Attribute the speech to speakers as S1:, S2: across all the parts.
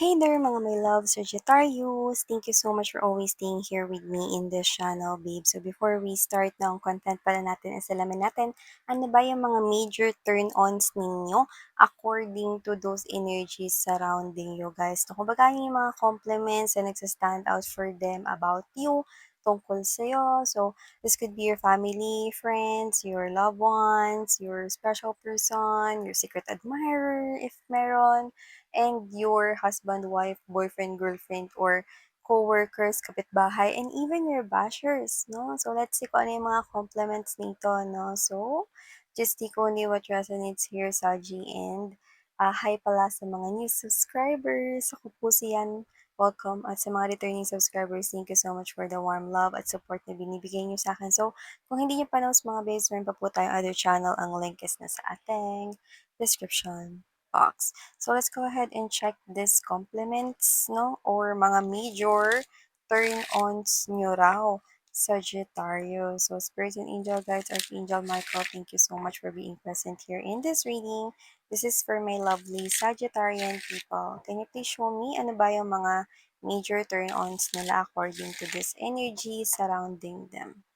S1: Hey there mga my love Sagittarius! Thank you so much for always staying here with me in this channel, babe. So before we start ng content pala natin, alamin natin, ano ba yung mga major turn-ons ninyo according to those energies surrounding you, guys. So, kumbaga yung mga compliments na nagsa-stand out for them about you, tungkol sa'yo. So, this could be your family, friends, your loved ones, your special person, your secret admirer, if meron, and your husband, wife, boyfriend, girlfriend, or co-workers, kapitbahay, and even your bashers, no? So, let's see kung ano yung mga compliments nito, no? So, just take only what resonates here, Saji, and hi pala sa mga new subscribers. Ako po si Yan. Welcome. At sa mga returning subscribers, thank you so much for the warm love at support na binibigay niyo sa akin. So, kung hindi niyo pa knows mga babes, meron pa po tayong other channel. Ang link is nasa ating description box. So let's go ahead and check these compliments, no? Or mga major turn-ons nyo raw. Sagittarius. So Spirit and Angel Guides, Archangel Michael, thank you so much for being present here in this reading. This is for my lovely Sagittarian people. Can you please show me ano ba yung mga major turn-ons nila according to this energy surrounding them?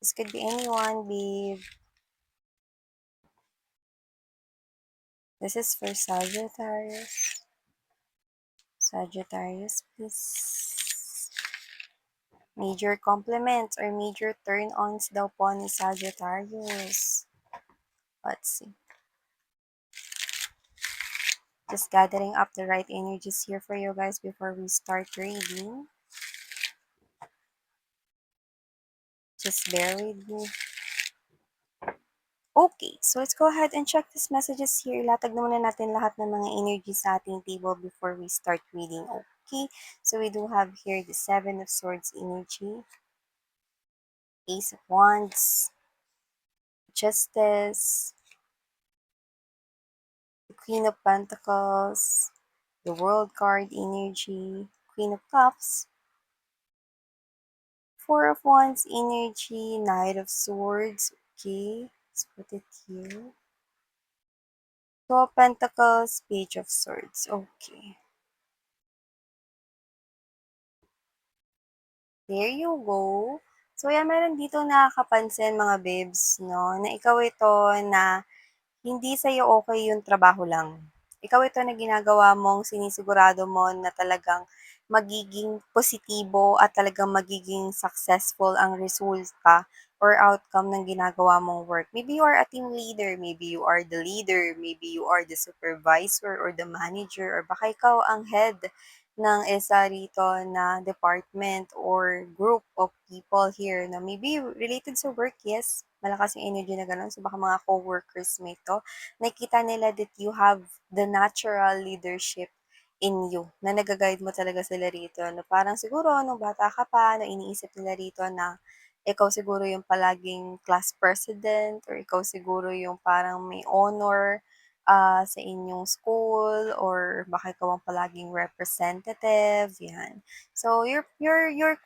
S1: This could be anyone, babe. This is for Sagittarius. Sagittarius, please. Major compliments or major turn-ons daw po ni Sagittarius. Let's see. Just gathering up the right energies here for you guys before we start reading. Just bear with me. Okay, so let's go ahead and check these messages here. Ilatag na muna natin lahat ng mga energies sa ating table before we start reading. Okay, so we do have here the Seven of Swords energy, Ace of Wands, Justice, the Queen of Pentacles, the World card energy, Queen of Cups, Four of Wands energy, Knight of Swords. Okay, let's put it here. Two of Pentacles, Page of Swords. Okay. There you go. So, yan, meron dito nakakapansin mga babes, no, na ikaw ito na hindi sa'yo okay yung trabaho lang. Ikaw ito na ginagawa mong sinisigurado mo na talagang magiging positibo at talagang magiging successful ang resulta or outcome ng ginagawa mong work. Maybe you are a team leader, maybe you are the leader, maybe you are the supervisor or the manager, or baka ikaw ang head ng isa rito na department or group of people here na maybe related sa work, yes, malakas yung energy na gano'n. So, baka mga co-workers mo ito, nakikita nila that you have the natural leadership in you, na nag-guide mo talaga sila rito. Na parang siguro, nung bata ka pa, na iniisip nila rito na ikaw siguro yung palaging class president or ikaw siguro yung parang may honor sa inyong school or baka ikaw ang palaging representative, yan. So your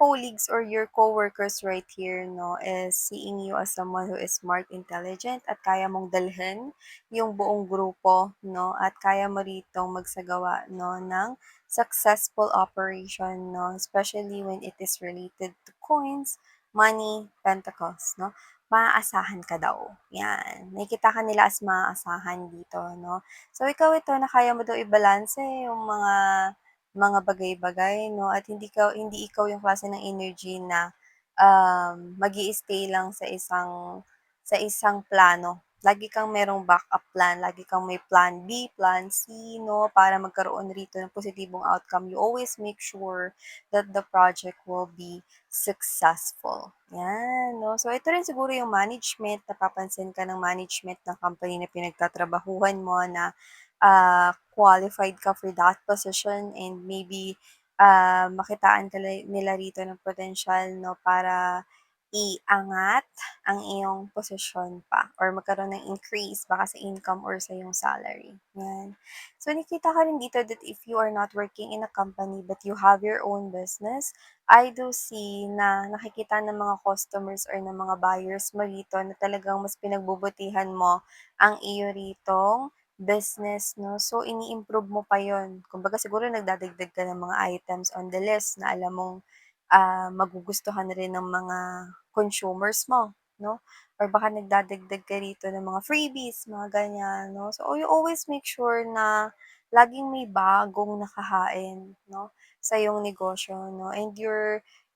S1: colleagues or your coworkers right here, no, is seeing you as someone who is smart, intelligent, at kaya mong dalhin yung buong grupo, no, at kaya mo ritong magsagawa, no, ng successful operation, no, especially when it is related to coins, money, pentacles, no. Maaasahan ka daw. Yan. Nakikita ka nila as maaasahan dito, no. So ikaw ito na kaya mo daw ibalanse yung mga bagay-bagay, no, at hindi ikaw yung klase ng energy na, mag-i-stay lang sa isang plano. Lagi kang merong backup plan, lagi kang may plan B, plan C, no, para magkaroon rito ng positibong outcome. You always make sure that the project will be successful. Yan, no. So ito rin siguro yung management, napapansin ka ng management ng company na pinagtatrabahuhan mo na qualified ka for that position, and maybe makitaan ka nila rito ng potential, no, para iangat ang iyong posisyon pa or magkaroon ng increase baka sa income or sa iyong salary. Yan. So, nakita ka rin dito that if you are not working in a company but you have your own business, I do see na nakikita ng mga customers or ng mga buyers mo rito na talagang mas pinagbubutihan mo ang iyo ritong business 'no, so ini-improve mo pa yon. Kumbaga siguro nagdadagdag ka ng mga items on the list na alam mong, magugustuhan rin ng mga consumers mo 'no, or baka nagdadagdag ka rito ng mga freebies, mga ganyan 'no. So, you always make sure na laging may bagong nakahain 'no, sa iyong negosyo 'no, and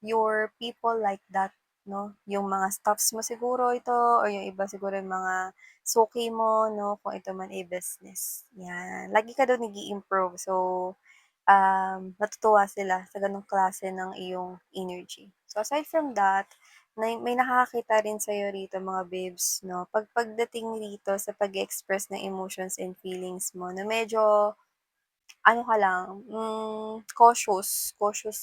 S1: your people like that 'no, yung mga staffs mo siguro ito or yung iba siguro yung mga suki mo 'no, kung ito man ay business, 'yan. Lagi ka daw nag-i-improve so, natutuwa sila sa gano'ng klase ng iyong energy. So, aside from that, may nakakakita rin sa'yo rito mga babes 'no, pagdating rito sa pag-e-express ng emotions and feelings mo na medyo ano ka lang, cautious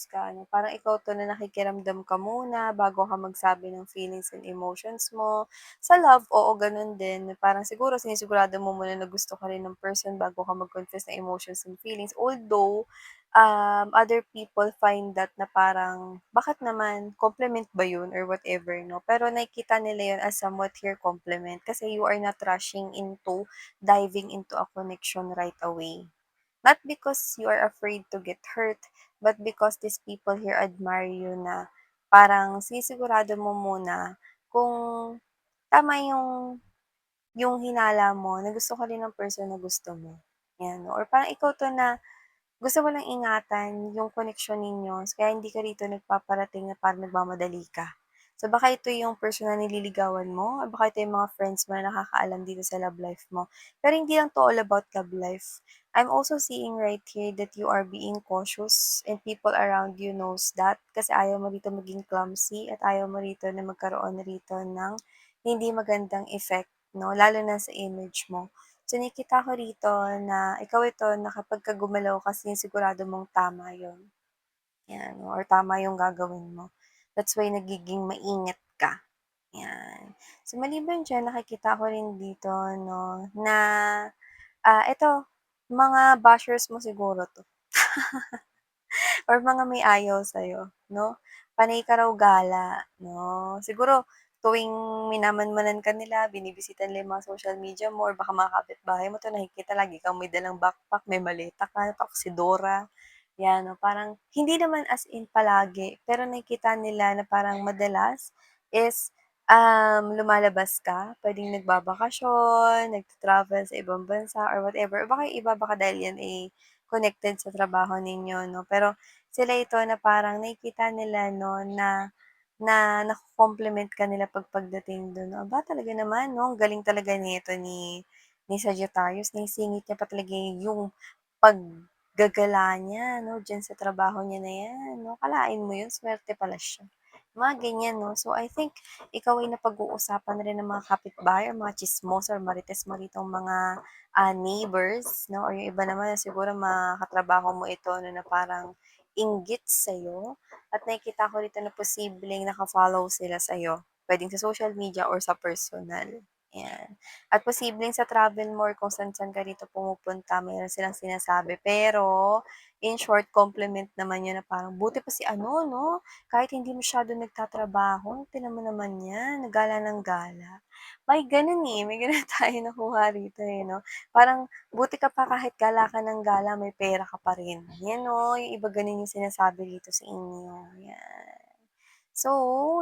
S1: ka 'no, parang ikaw 'to na nakikiramdam ka muna bago ka magsabi ng feelings and emotions mo. Sa love, oo, gano'n din, na parang siguro sinisigurado mo muna na gusto ka rin ng person bago ka mag-confess ng emotions and feelings. Although, other people find that na parang, bakit naman, compliment ba 'yun or whatever 'no, pero nakikita nila 'yun as somewhat here compliment kasi you are not rushing into diving into a connection right away. Not because you are afraid to get hurt, but because these people here admire you na parang sinisigurado mo muna kung tama yung hinala mo na gusto ka rin ng person na gusto mo, 'yan. Or parang ikaw 'to na gusto mo lang ingatan yung connection ninyo kaya hindi ka rito nagpaparating na parang nagmamadali ka. So baka ito yung person na nililigawan mo or baka ito yung mga friends mo na nakakaalam dito sa love life mo. Pero hindi lang 'to all about love life. I'm also seeing right here that you are being cautious and people around you knows that kasi ayaw mo rito maging clumsy at ayaw mo rito na magkaroon rito ng hindi magandang effect 'no, lalo na sa image mo. So, nakikita ko rito na ikaw ito na kapagka gumalaw ka sinisigurado mong tama yon, 'yan, or tama yung gagawin mo. That's why nagiging maingat ka, 'yan. So, maliban diyan nakikita ko rin dito 'no na, eto mga bashers mo siguro 'to. Or mga may ayaw sa'yo 'no? Panay ka raw gala 'no? Siguro tuwing minamanmanan ka nila, binibisita nila yung mga social media mo or baka mga kapitbahay mo 'to nakikita lagi kang may dalang backpack, may maleta ka, paksidora, 'yan 'no? Parang hindi naman as in palagi, pero nakikita nila na parang madalas is, lumalabas ka, puwedeng nagbabakasyon, nagta-travel sa ibang bansa or whatever, or baka yung iba baka dahil yan, ay connected sa trabaho ninyo 'no? Pero sila ito na parang nakikita nila 'no na na nako-compliment ka nila pagdating dun, "Aba, talaga naman 'no, ang galing talaga nito ni Sagittarius, naisingit niya pa talaga yung paggagala niya 'no, diyan sa trabaho niya na 'yan 'no, akalain mo yun swerte pala siya." Mga ganyan 'no. So, I think ikaw ay napag-uusapan rin ng mga kapitbahay or mga tsismoso or marites mo ritong mga, neighbors 'no, or yung iba naman na siguro mga katrabaho mo ito 'no, na parang inggit sa'yo at nakikita ko rito na posibleng naka-follow sila sa'yo. Puwedeng sa social media or sa personal, 'yan. At posibleng sa travel mo or kung saan-saan ka rito pumupunta mayroon silang sinasabi. Pero in short, compliment naman 'yun na parang, "Buti pa si ano 'no, kahit hindi masyadong nagtatrabaho, tignan mo naman 'yan, nagala ng gala." May gano'n, may gano'n tayong nakuha rito, 'no. Parang buti ka pa kahit gala ka ng gala may pera ka pa rin. 'Yan 'no, yung iba gano'n yung sinasabi dito sa inyo, 'yan. So,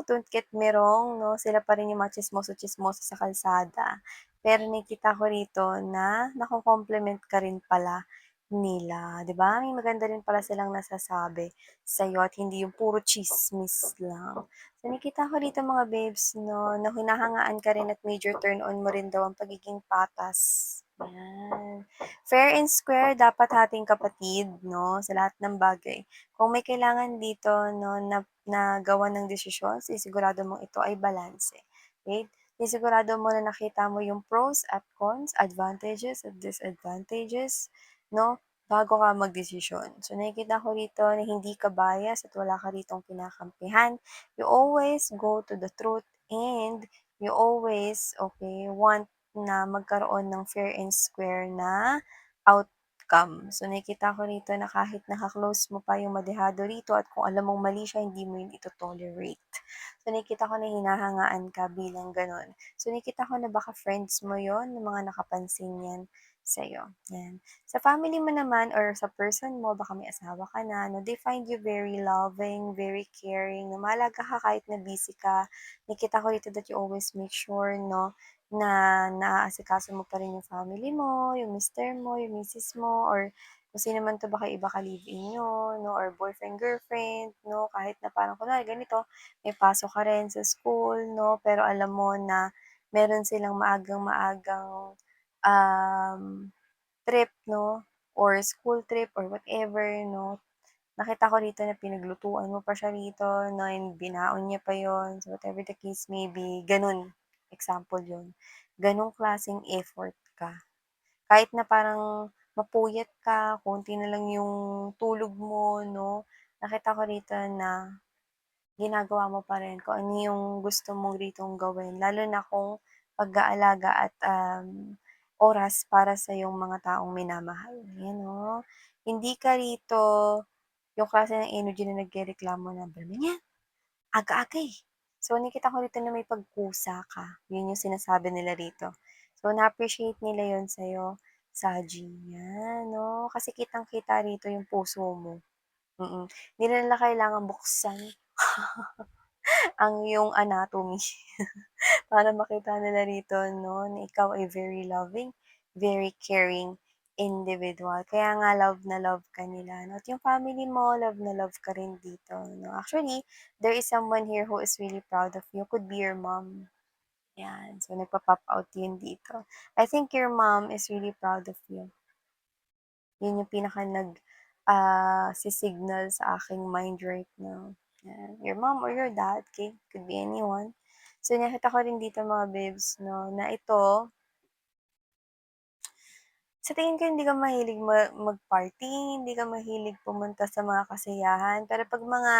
S1: don't get me wrong 'no, sila pa rin yung mga tsismoso-tsismoso sa kalsada. Pero nakikita ko rito na nako-compliment ka rin pala nila, 'di ba? May maganda rin pala silang nasasabi sa'yo at hindi yung puro tsismis lang. So, nakita ko dito mga babes 'no, na hinahangaan ka rin at major turn on mo rin daw ang pagiging patas, 'yan. Fair and square dapat hating kapatid 'no, sa lahat ng bagay. Kung may kailangan dito 'no, na gawan ng desisyon, sinisigurado mong ito ay balanse, okay? Sinisigurado mo na nakita mo yung pros at cons, advantages at disadvantages 'no, bago ka magdesisyon. So, nakikita ko rito na hindi ka bias at wala ka ritong kinakampihan. You always go to the truth and you always, okay, want na magkaroon ng fair and square na outcome. So, nakikita ko rito na kahit naka-close mo pa yung madehado rito at kung alam mong mali siya, hindi mo yun ito-tolerate. So, nakikita ko na hinahangaan ka bilang gano'n. So, nakikita ko na baka friends mo yon ng mga nakapansin yan. sa'yo, 'yan. Sa family mo naman or sa person mo, baka may asawa ka na 'no, they find you very loving, very caring, na mahalaga ka kahit na busy ka. Nakita ko dito that you always make sure 'no, na naaasikaso mo pa rin yung family mo, yung mister mo, yung misis mo, or kung sino man 'to, baka iba ka-live-in niyo 'no, or boyfriend, girlfriend 'no, kahit na parang kunwari ganito, may pasok ka rin sa school 'no, pero alam mo na meron silang maagang-maagang trip 'no, or school trip or whatever 'no. Nakita ko dito na pinaglutuan mo pa siya rito 'no, and binaon niya pa yon, so whatever the case may be, gano'n, example 'yun. Gano'ng klaseng effort ka. Kahit na parang mapuyat ka, konti na lang yung tulog mo 'no, nakita ko rito na ginagawa mo pa rin kung ano yung gusto mo ritong gawin, lalo na kung pag-aalaga at, oras para sa iyong mga taong minamahal, 'yan oh. Hindi ka rito yung klase ng energy na nagrereklamo na, "Ano naman 'yan, aga-aga, eh." So, nakita ko rito na may pagkusa ka, 'yun yung sinasabi nila rito. So, na-appreciate nila 'yun sa'yo, Saji, 'yan 'no, kasi kitang-kita rito yung puso mo, mm. Hindi na nila kailangang buksan ang iyong anatomy para makita nila rito 'no, na ikaw ay very loving, very caring individual. Kaya nga love na love ka nila 'no, at yung family mo love na love ka rin dito 'no. Actually, there is someone here who is really proud of you, could be your mom, 'yan. So, nagpa-pop out yun dito. I think your mom is really proud of you. Yun yung pinaka si-signal sa aking mind right now, yan. Your mom or your dad, okay, could be anyone. So, nakita ko rin dito mga babes 'no, na ito, sa tingin ko hindi ka mahilig mag-party, hindi ka mahilig pumunta sa mga kasiyahan, pero 'pag mga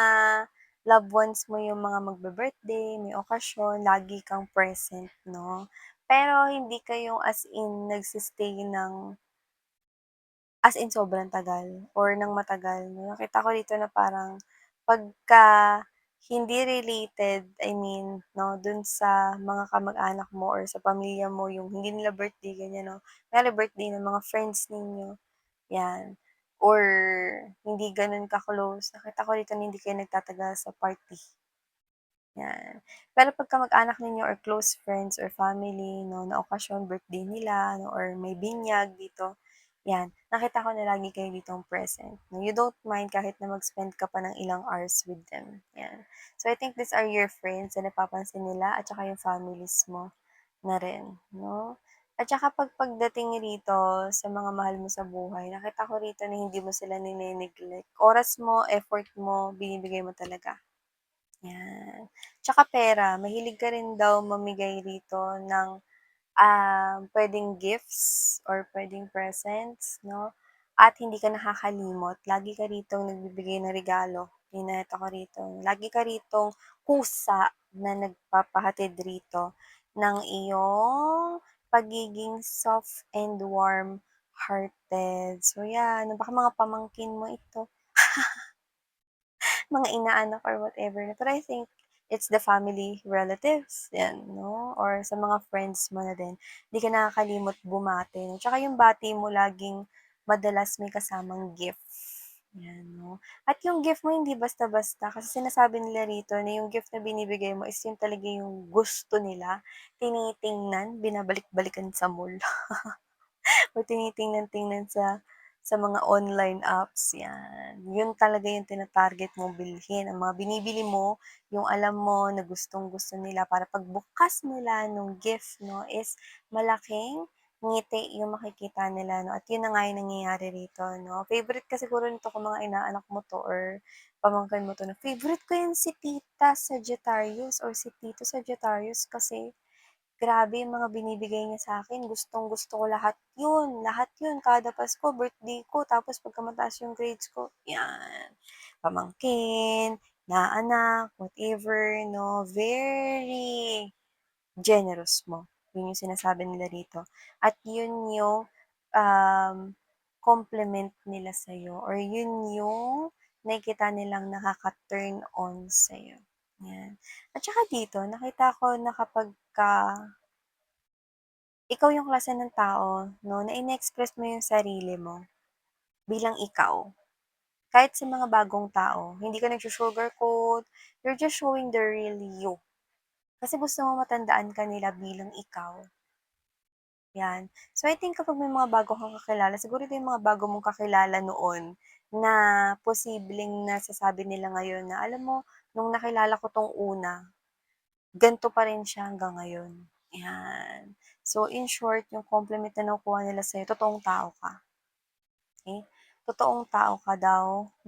S1: loved ones mo yung mga magbi-birthday, may okasyon, lagi kang present 'no. Pero hindi ka yung as in ng as in sobrang tagal or ng matagal 'no. Nakita ko dito na parang pagka hindi related, I mean 'no, dun sa mga kamag-anak mo or sa pamilya mo, yung hindi nila birthday ganyan 'no, kunyari birthday ng mga friends ninyo, 'yan, or hindi gano'n ka-close, nakita ko dito na hindi kayo nagtatagal sa party. 'Yan. Pero pagka mag-anak ninyo or close friends or family 'no, na okasyon, birthday nila 'no, or may binyag dito, 'yan, nakita ko na lagi kayo ditong present 'no. You don't mind kahit na mag-spend ka pa ng ilang hours with them, 'yan. So, I think these are your friends na napapansin nila at saka yung families mo na rin 'no. At saka pagdating rito sa mga mahal mo sa buhay, nakita ko rito na hindi mo sila nine-neglect. Oras mo, effort mo, binibigay mo talaga. 'Yan. Tsaka pera, mahilig ka rin daw mamigay rito ng, puwedeng gifts or puwedeng presents 'no, at hindi ka nakakalimot. Lagi ka ritong nagbibigay ng regalo, yung nakita ko rito. Lagi ka ritong kusa na nagpapahatid rito ng iyong pagiging soft and warm-hearted. So 'yan, baka mga pamangkin mo ito. Mga inaanak or whatever na, pero I think it's the family relatives, 'yan 'no, or sa mga friends mo na din, 'di ka nakakalimot bumati 'no, tsaka yung bati mo laging madalas may kasamang gift, 'yan 'no. At yung gift mo hindi basta-basta, kasi sinasabi nila rito na yung gift na binibigay mo is yun talaga yung gusto nila, tinitingnan, binabalik-balikan sa mall. O tinitingnan-tingnan sa mga online apps, 'yan. Yun talaga yung tina-target mong bilhin, ang mga binibili mo, yung alam mo na gustong-gusto nila para pagbukas nila nung gift 'no, is malaking ngiti yung makikita nila 'no, at yun na nga yung nangyayari rito 'no. Favorite ka siguro nito kung mga inaanak mo 'to or pamangkin mo 'to na, "Favorite ko yan si Tita Sagittarius or si Tito Sagittarius kasi grabe yung mga binibigay niya sa akin, gustong-gusto ko lahat 'yun kada Pasko, birthday ko, tapos pagka mataas yung grades ko, 'yan. Pamangkin, inaanak, whatever 'no, very generous mo. 'Yun yung sinasabi nila dito at 'yun yung, um, compliment nila sa'yo or 'yun yung nakikita nilang nakaka-turn on sa'yo, 'yan. At saka dito nakita ko na kapagka ikaw yung klase ng tao 'no, na ine-express mo yung sarili mo bilang ikaw. Kahit sa mga bagong tao, hindi ka nagsu-sugarcoat, you're just showing the real you. Kasi gusto mo matandaan ka nila bilang ikaw, 'yan. So, I think kapag may mga bago kang kakilala, siguro ito yung mga bago mong kakilala noon na posibleng nasasabi nila ngayon na, "Alam mo, nung nakilala ko 'tong una, ganito pa rin siya hanggang ngayon." 'Yan. So, in short, yung compliment na nakukuha nila sa'yo, totoong tao ka. Okay, totoong tao ka daw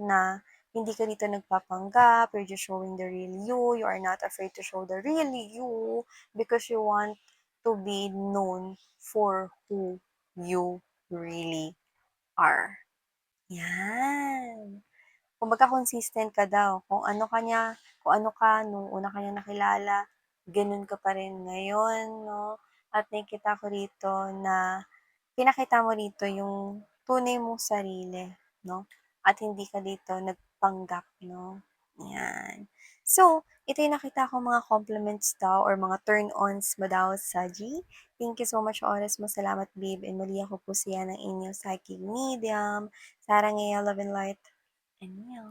S1: na hindi ka dito nagpapanggap, you're just showing the real you, you are not afraid to show the real you because you want to be known for who you really are. Yan. Kumbaga consistent ka daw, kung ano ka nung una ka niya nakilala, gano'n ka pa rin ngayon 'no, at nakikita ko rito na pinakita mo rito yung tunay mong sarili 'no, at hindi ka dito nagpanggap 'no, 'yan. So, ito yung nakita kong mga compliments daw or mga turn-ons mo daw sa G. Thank you so much sa oras mo. Salamat babe and muli ako po siya ng inyong psychic medium, Sarah Ngea, Love and Light. Annyeong.